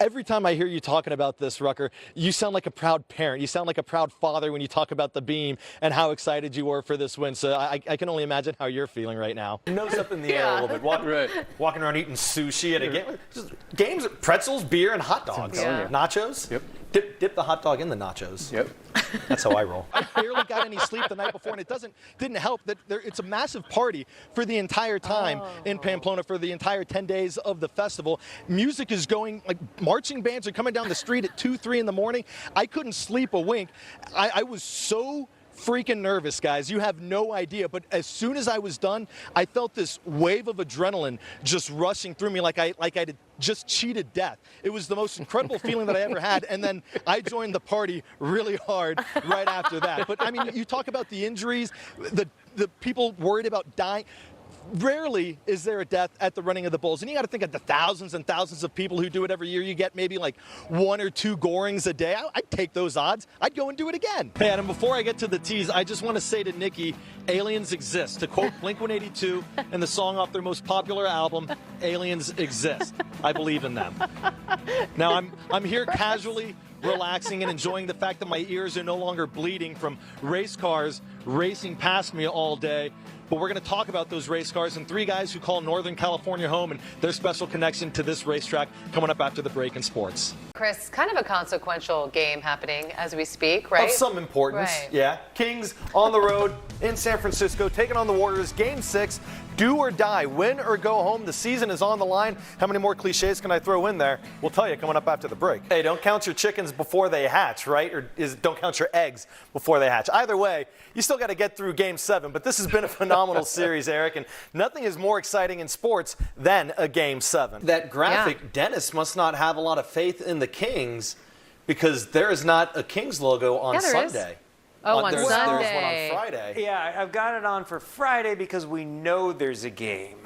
Every time I hear you talking about this, Rucker, you sound like a proud parent. You sound like a proud father when you talk about the beam and how excited you were for this win. So I can only imagine how you're feeling right now. Nose up in the air a little bit, walking around eating sushi at a game. Games, pretzels, beer, and hot dogs. Yeah. Nachos. Yep. Dip the hot dog in the nachos. Yep. That's how I roll. I barely got any sleep the night before, and it didn't help that it's a massive party for the entire time in Pamplona for the entire 10 days of the festival. Music is going, like marching bands are coming down the street at 2, 3 in the morning. I couldn't sleep a wink. I was so freaking nervous, guys. You have no idea. But as soon as I was done, I felt this wave of adrenaline just rushing through me like I'd just cheated death. It was the most incredible feeling that I ever had. And then I joined the party really hard right after that. But I mean, you talk about the injuries, the people worried about dying. Rarely is there a death at the running of the bulls. And you got to think of the thousands and thousands of people who do it every year. You get maybe like 1 or 2 gorings a day. I'd take those odds. I'd go and do it again. Hey, Adam, before I get to the tease, I just want to say to Nikki, aliens exist. To quote Blink-182 and the song off their most popular album, aliens exist. I believe in them. Now, I'm here casually relaxing and enjoying the fact that my ears are no longer bleeding from race cars racing past me all day. But we're going to talk about those race cars and 3 guys who call Northern California home and their special connection to this racetrack coming up after the break in sports. Chris, kind of a consequential game happening as we speak, right? Of some importance, yeah. Kings on the road in San Francisco, taking on the Warriors. Game 6, do or die, win or go home. The season is on the line. How many more cliches can I throw in there? We'll tell you coming up after the break. Hey, don't count your chickens before they hatch, right? Or don't count your eggs before they hatch. Either way, you still got to get through Game 7. But this has been a phenomenal series, Eric, and nothing is more exciting in sports than a Game 7. That graphic, Dennis must not have a lot of faith in the Kings because there is not a Kings logo on Sunday. Oh, on There's Sunday. one on Friday. Yeah, I've got it on for Friday because we know there's a game.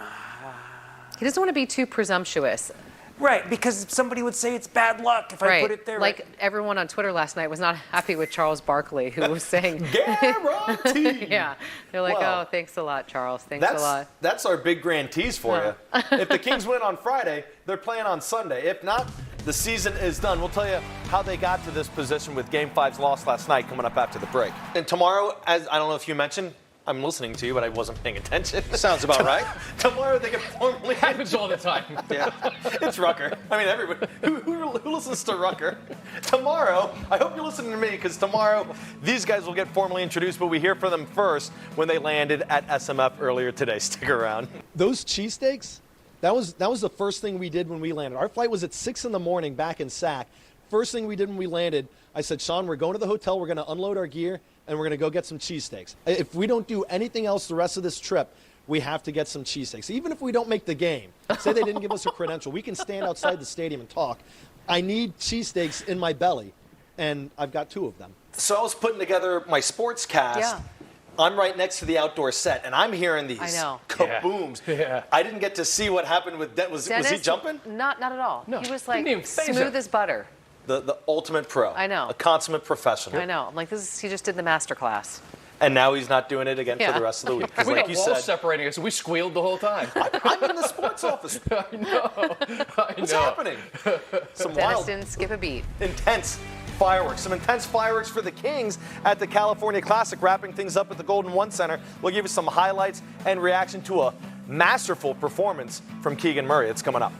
He doesn't want to be too presumptuous. Right, because somebody would say it's bad luck if I put it there. Like everyone on Twitter last night was not happy with Charles Barkley, who was saying, guaranteed. Yeah, they're like, oh, thanks a lot, Charles. Thanks a lot. That's our big grand tease for you. If the Kings win on Friday, they're playing on Sunday. If not, the season is done. We'll tell you how they got to this position with Game 5's loss last night coming up after the break. And tomorrow, as I don't know if you mentioned, I'm listening to you, but I wasn't paying attention. Sounds about right. Tomorrow they get formally... Happens all the time. Yeah, it's Rucker. I mean, everybody. Who listens to Rucker? Tomorrow, I hope you're listening to me, because tomorrow these guys will get formally introduced, but we hear from them first when they landed at SMF earlier today. Stick around. Those cheesesteaks, that was the first thing we did when we landed. Our flight was at 6 in the morning back in SAC. First thing we did when we landed, I said, Sean, we're going to the hotel, we're going to unload our gear, and we're going to go get some cheesesteaks. If we don't do anything else the rest of this trip, we have to get some cheesesteaks. Even if we don't make the game, say they didn't give us a credential, we can stand outside the stadium and talk. I need cheesesteaks in my belly, and I've got 2 of them. So I was putting together my sports cast. Yeah. I'm right next to the outdoor set, and I'm hearing these kabooms. Yeah. I didn't get to see what happened with Dennis. Was he jumping? Not at all. No. He was Didn't even like phase smooth him. as butter. The ultimate pro. I know. A consummate professional. I know. I'm like, he just did the master class. And now he's not doing it again for the rest of the week. Because We like got you walls said, separating us. We squealed the whole time. I'm in the sports office. I know. What's happening? Some Dennis wild, didn't skip a beat. intense fireworks. Some intense fireworks for the Kings at the California Classic, wrapping things up at the Golden One Center. We'll give you some highlights and reaction to a masterful performance from Keegan Murray. It's coming up.